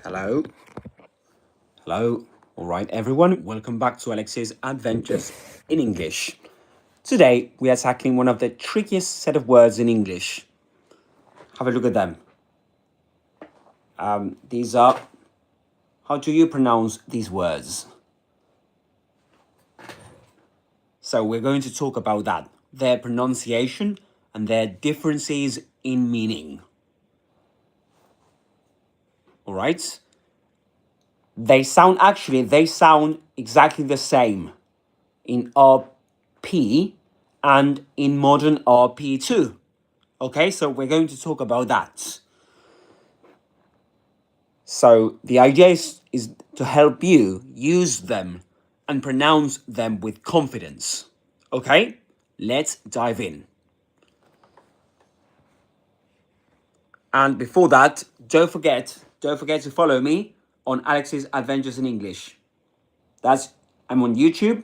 Hello. Hello. All right, everyone. Welcome back to Alex's Adventures in English. Today, we are tackling one of the trickiest set of words in English. Have a look at them. These are, how do you pronounce these words? So we're going to talk about that, their pronunciation and their differences in meaning. All right? They sound exactly the same in RP and in modern RP too. Okay, so we're going to talk about that. So the idea is to help you use them and pronounce them with confidence. Okay, let's dive in. And before that, don't forget to follow me on Alex's Adventures in English. I'm on YouTube.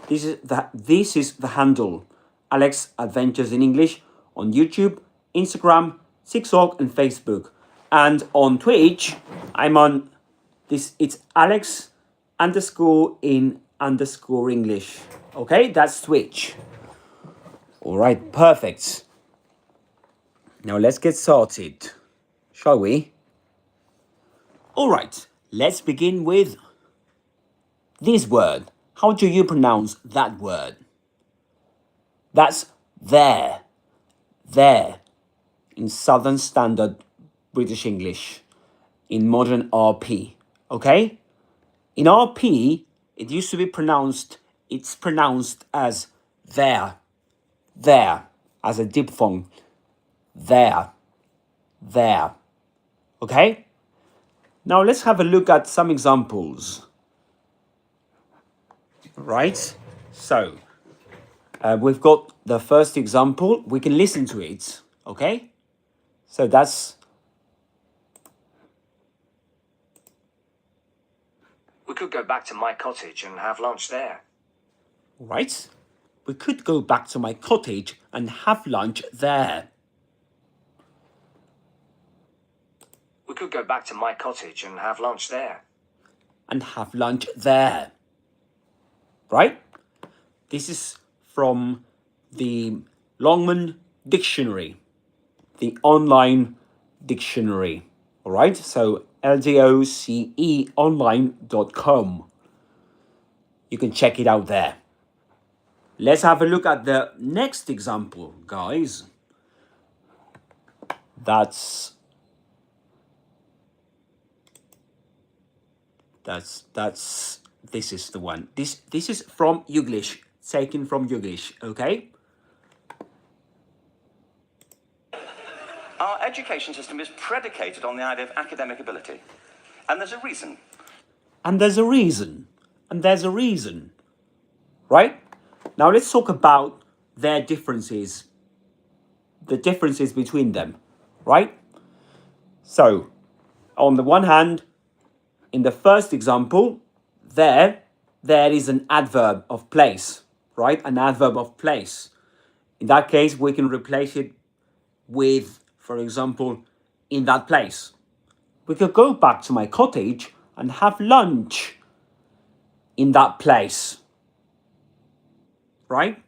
This is the handle, Alex Adventures in English, on YouTube, Instagram, TikTok, and Facebook. And on Twitch, I'm on this. It's Alex _ English. Okay, that's Twitch. All right, perfect. Now let's get started, shall we? All right, let's begin with this word. How do you pronounce that word? That's there. There. In Southern Standard British English. In modern RP. Okay? In RP, it used to be pronounced, it's pronounced as there. There. As a diphthong. There. There. Okay? Now let's have a look at some examples. Right? So, we've got the first example. We can listen to it. Okay? So that's... We could go back to my cottage and have lunch there. Right? We could go back to my cottage and have lunch there. We could go back to my cottage and have lunch there. And have lunch there. Right? This is from the Longman Dictionary, the online dictionary. All right? So LDOCEonline.com. You can check it out there. Let's have a look at the next example, guys. This is the one. This is from Youglish, taken from Youglish, okay? Our education system is predicated on the idea of academic ability. And there's a reason. And there's a reason. And there's a reason. Right? Now let's talk about their differences. The differences between them. Right? So, on the one hand, in the first example, there is an adverb of place. Right? An adverb of place. In that case, we can replace it with, for example, in that place. We could go back to my cottage and have lunch in that place. Right?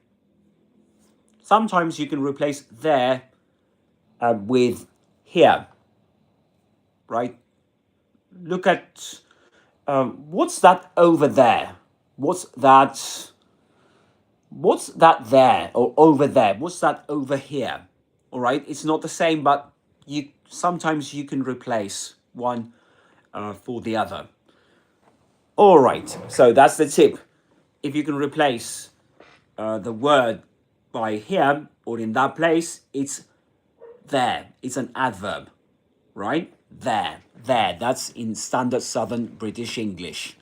Sometimes you can replace there with here. Right? Look at what's that over there? What's that there or over there? What's that over here? All right, it's not the same, but sometimes you can replace one for the other. All right, so that's the tip. If you can replace the word by here or in that place, it's there. It's an adverb, right? There. That's in standard Southern British English.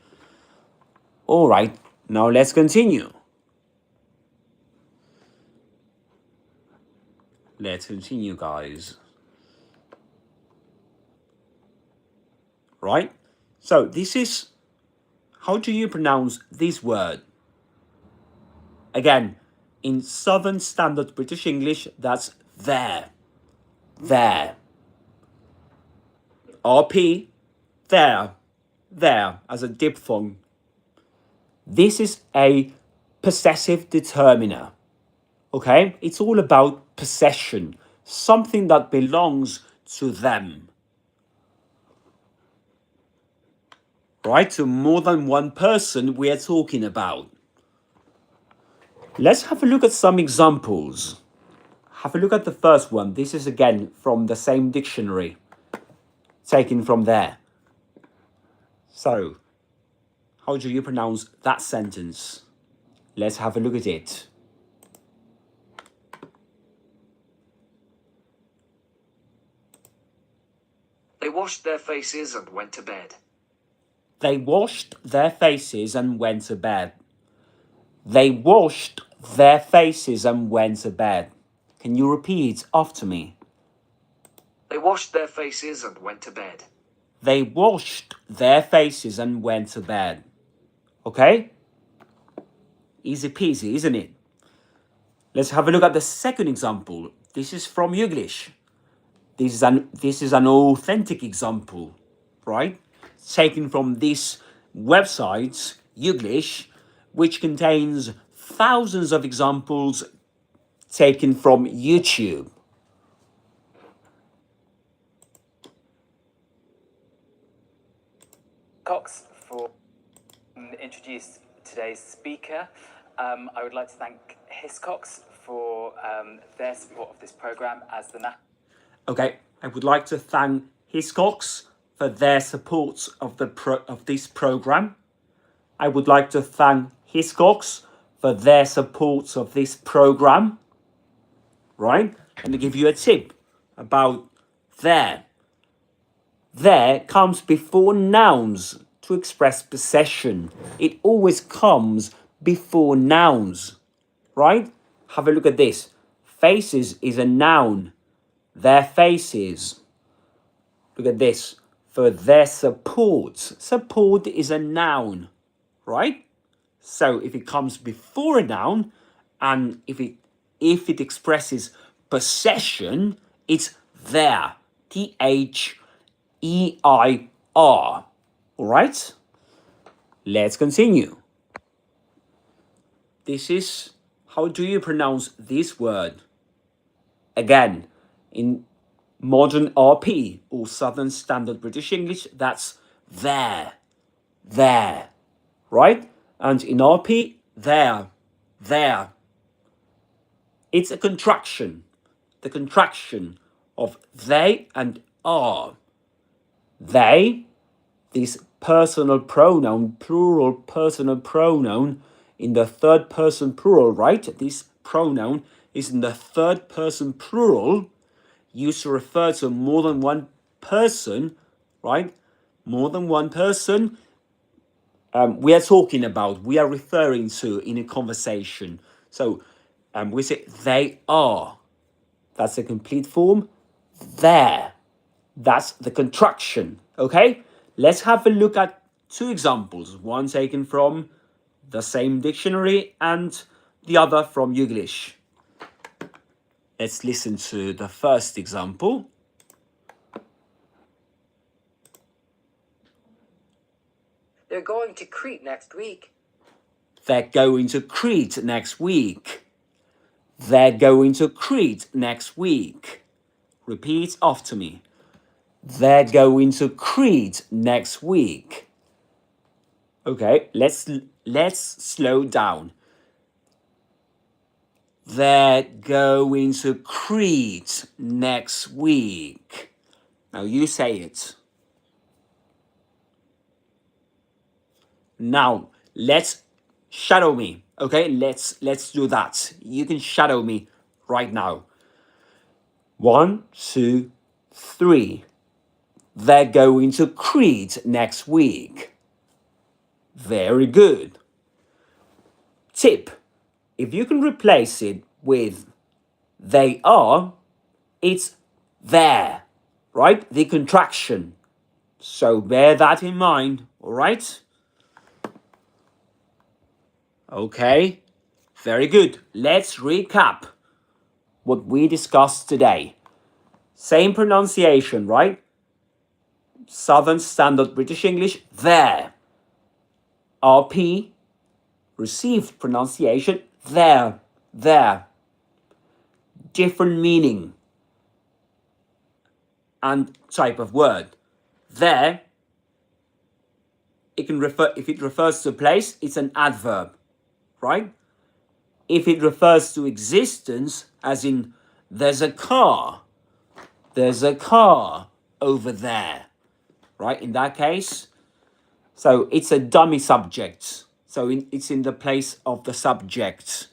All right, now let's continue. Let's continue, guys. Right? So this is, how do you pronounce this word? Again, in Southern Standard British English, that's there. There. RP, there, as a diphthong. This is a possessive determiner. Okay? It's all about possession, something that belongs to them. Right? To more than one person we are talking about. Let's have a look at some examples. Have a look at the first one. This is again from the same dictionary, taken from there. So, how do you pronounce that sentence? Let's have a look at it. They washed their faces and went to bed. They washed their faces and went to bed. They washed their faces and went to bed. Can you repeat after me? They washed their faces and went to bed. They washed their faces and went to bed. Okay? Easy peasy, isn't it? Let's have a look at the second example. This is from English. This is an authentic example, right? Taken from this website, English, which contains thousands of examples taken from YouTube. Cox for introduce today's speaker. I would like to thank Hiscox for their support of this program as the Okay, I would like to thank Hiscox for their support of this program. I would like to thank Hiscox for their support of this program. Right? Let me give you a tip about there. There comes before nouns to express possession. It always comes before nouns. Right? Have a look at this. Faces is a noun. Their faces. Look at this. For their support. Support is a noun. Right? So if it comes before a noun and if it expresses possession, it's there. Their. All right? Let's continue. This is, how do you pronounce this word? Again, in modern RP or Southern Standard British English, that's there. There. Right? And in RP, there. It's a contraction. The contraction of they and are. They, this personal pronoun, plural personal pronoun in the third person plural, right? This pronoun is in the third person plural, used to refer to more than one person, right? More than one person. We are referring to in a conversation. So we say they are. That's the complete form. There. That's the contraction. Okay? Let's have a look at two examples. One taken from the same dictionary and the other from English. Let's listen to the first example. They're going to Crete next week. They're going to Crete next week. They're going to Crete next week. Repeat after me. They're going to Crete next week. Okay, let's slow down. They're going to Crete next week. Now you say it. Now let's shadow me. Okay, let's do that. You can shadow me right now. 1, 2, 3. They're going to Crete next week. Very good. Tip. If you can replace it with they are, it's there, right? The contraction. So bear that in mind, all right? Okay, very good. Let's recap what we discussed today. Same pronunciation, right? Southern Standard British English, there. RP, received pronunciation, there, there. Different meaning and type of word. There, it can refer, if it refers to a place, it's an adverb, right? If it refers to existence, as in there's a car over there, right? In that case, so it's a dummy subject. So it's in the place of the subject.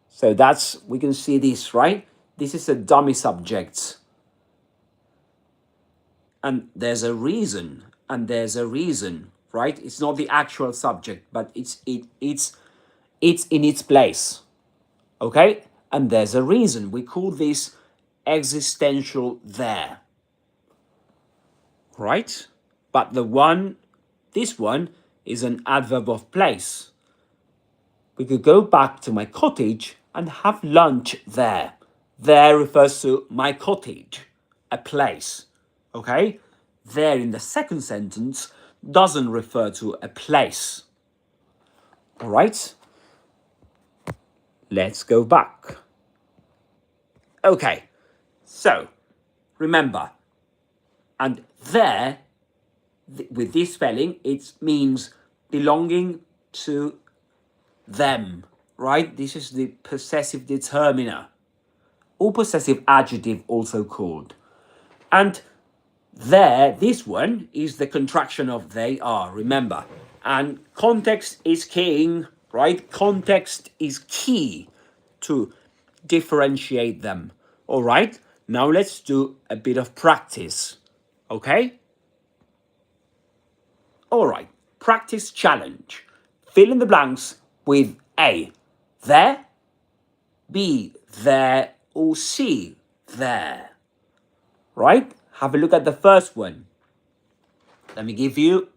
So that's, we can see this, right? This is a dummy subject. And there's a reason, right? It's not the actual subject, but it's in its place. Okay? And there's a reason. We call this existential there. Right? But this one is an adverb of place. We could go back to my cottage and have lunch there. There refers to my cottage, a place. Okay? There in the second sentence doesn't refer to a place. All right? Let's go back. Okay, so remember, and there, with this spelling, it means belonging to them, right? This is the possessive determiner, or possessive adjective also called. And there, this one is the contraction of they are, remember. And context is king, right? Context is key to differentiate them. All right, now let's do a bit of practice. Okay? All right, practice challenge. Fill in the blanks with A, there, B, there, or C, there. Right? Have a look at the first one. Let me give you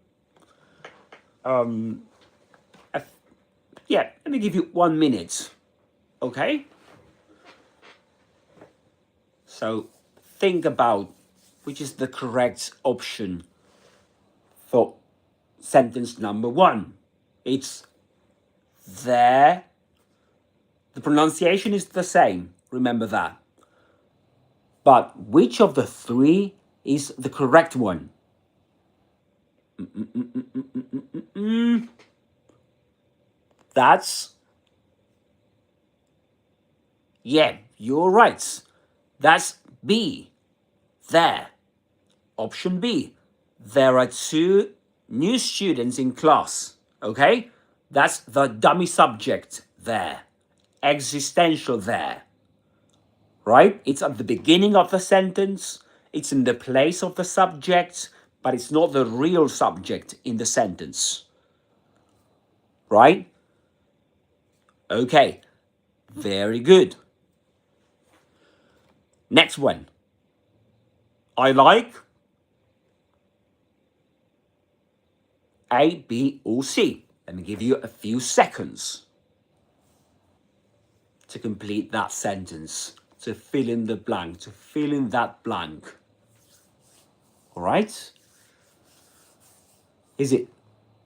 let me give you 1 minute. Okay? So think about which is the correct option for sentence number 1. It's there. The pronunciation is the same, remember that. But which of the 3 is the correct one? That's, yeah, you're right. That's B, there. Option B, there are 2 new students in class, okay? That's the dummy subject there. Existential there, right? It's at the beginning of the sentence. It's in the place of the subject, but it's not the real subject in the sentence, right? Okay, very good. Next one. I like A, B, or C. Let me give you a few seconds to complete that sentence, to fill in the blank, to fill in that blank. All right? Is it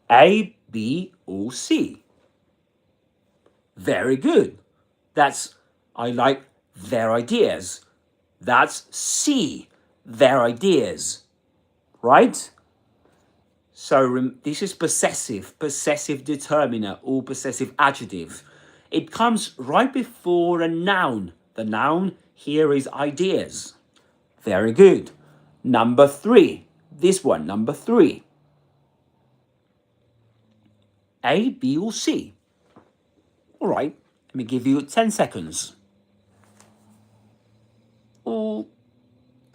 A, B, or C? Very good. That's I like their ideas. That's C, their ideas. Right? So this is possessive determiner or possessive adjective. It comes right before a noun. The noun here is ideas. Very good. Number 3. This one, number 3. A, B, or C? All right, let me give you 10 seconds. Or,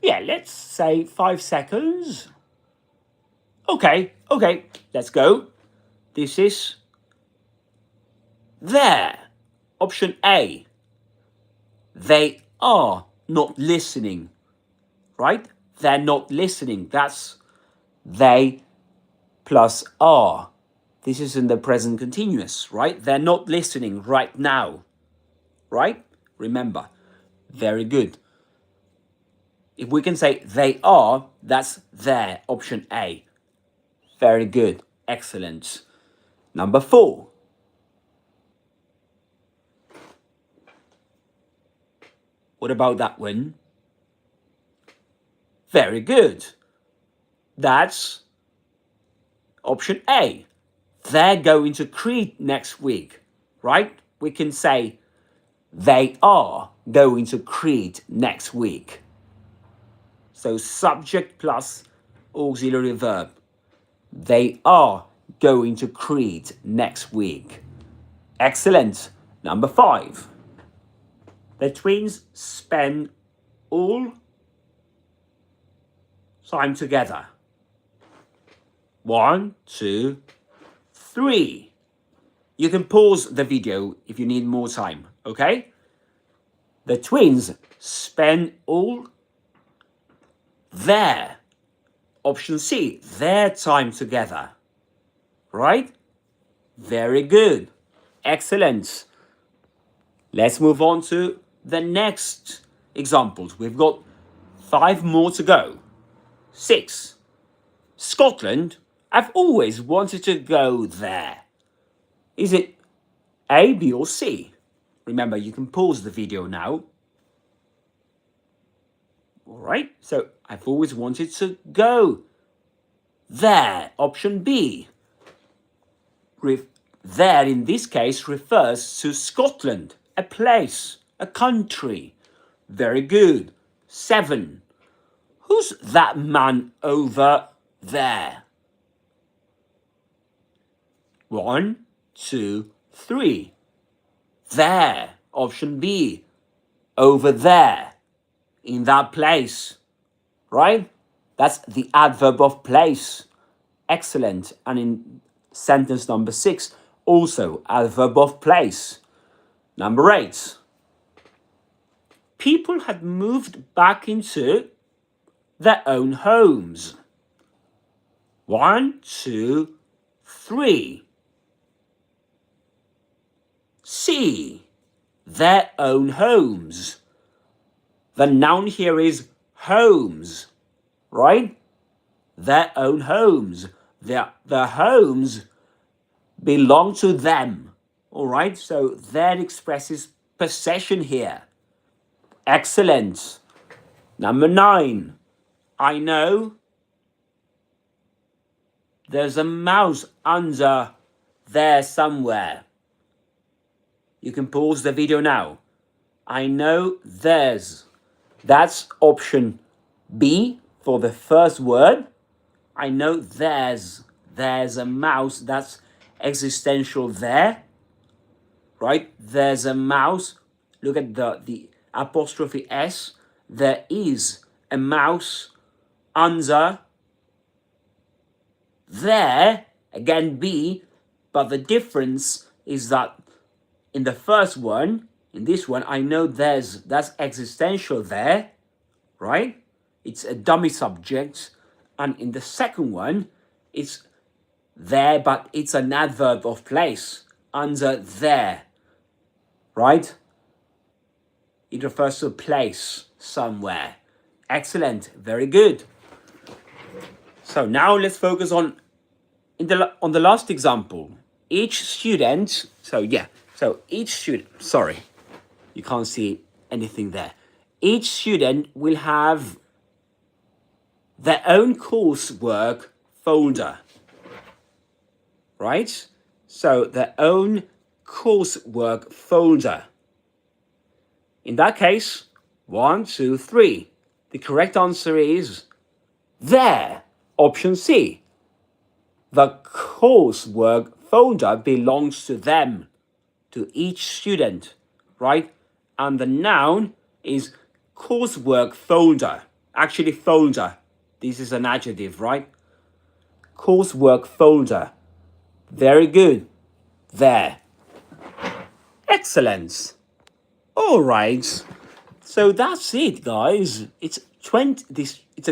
yeah, let's say 5 seconds. Okay, let's go. This is there. Option A. They are not listening, right? They're not listening. That's they plus are. This is in the present continuous, right? They're not listening right now, right? Remember. Very good. If we can say they are, that's their, option A. Very good. Excellent. Number 4. What about that one? Very good. That's option A. They're going to Crete next week, right? We can say they are going to Crete next week. So subject plus auxiliary verb. They are going to Crete next week. Excellent. Number 5. The twins spend all time together. 1, 2, 3. You can pause the video if you need more time, okay? The twins spend all their, option C, their time together, right? Very good. Excellent. Let's move on to the next examples. We've got 5 more to go. 6. Scotland. I've always wanted to go there. Is it A, B, or C? Remember, you can pause the video now. All right, so I've always wanted to go there. Option B. There, in this case, refers to Scotland, a place, a country. Very good. 7. Who's that man over there? 1, 2, 3. There. Option B. Over there. In that place. Right? That's the adverb of place. Excellent. And in sentence number 6, also adverb of place. Number 8. People had moved back into their own homes. 1, 2, 3. C. Their own homes. The noun here is homes, right? Their own homes. Their homes belong to them, all right? So that expresses possession here. Excellent. Number 9. I know there's a mouse under there somewhere. You can pause the video now. I know there's. That's option B for the first word. I know there's a mouse. That's existential there. Right? There's a mouse. Look at the apostrophe S. There is a mouse under there. Again, B. But the difference is that in the first one, in this one, I know that's existential there, right? It's a dummy subject. And in the second one, it's there, but it's an adverb of place, under there, right? It refers to a place somewhere. Excellent, very good. So now let's focus on the last example. Each student, each student, sorry, you can't see anything there. Each student will have their own coursework folder, right? So their own coursework folder. In that case, 1, 2, 3. The correct answer is there, option C. The coursework folder belongs to them, to each student, right? And the noun is coursework folder. Actually, folder. This is an adjective, right? Coursework folder. Very good. There. Excellent. All right. So that's it, guys. It's a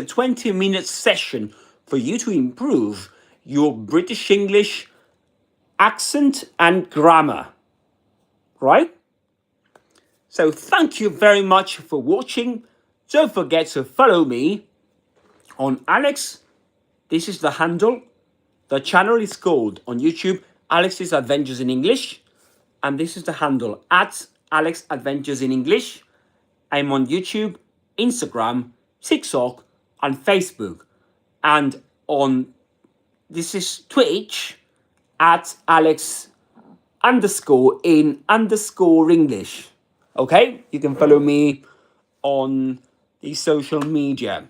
20-minute session for you to improve your British English accent and grammar, right? So thank you very much for watching. Don't forget to follow me on Alex. This is the handle. The channel is called on YouTube Alex's Adventures in English. And this is the handle at Alex Adventures in English. I'm on YouTube, Instagram, TikTok, and Facebook. And on this is Twitch at Alex _ English. Okay? You can follow me on the social media.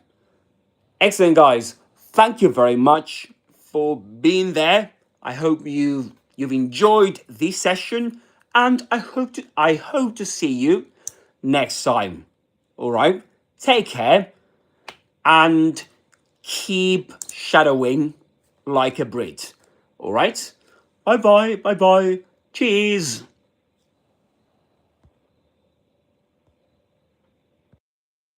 Excellent, guys. Thank you very much for being there. I hope you've enjoyed this session, and I hope to see you next time. All right? Take care and keep shadowing like a Brit. All right? Bye bye. Cheers.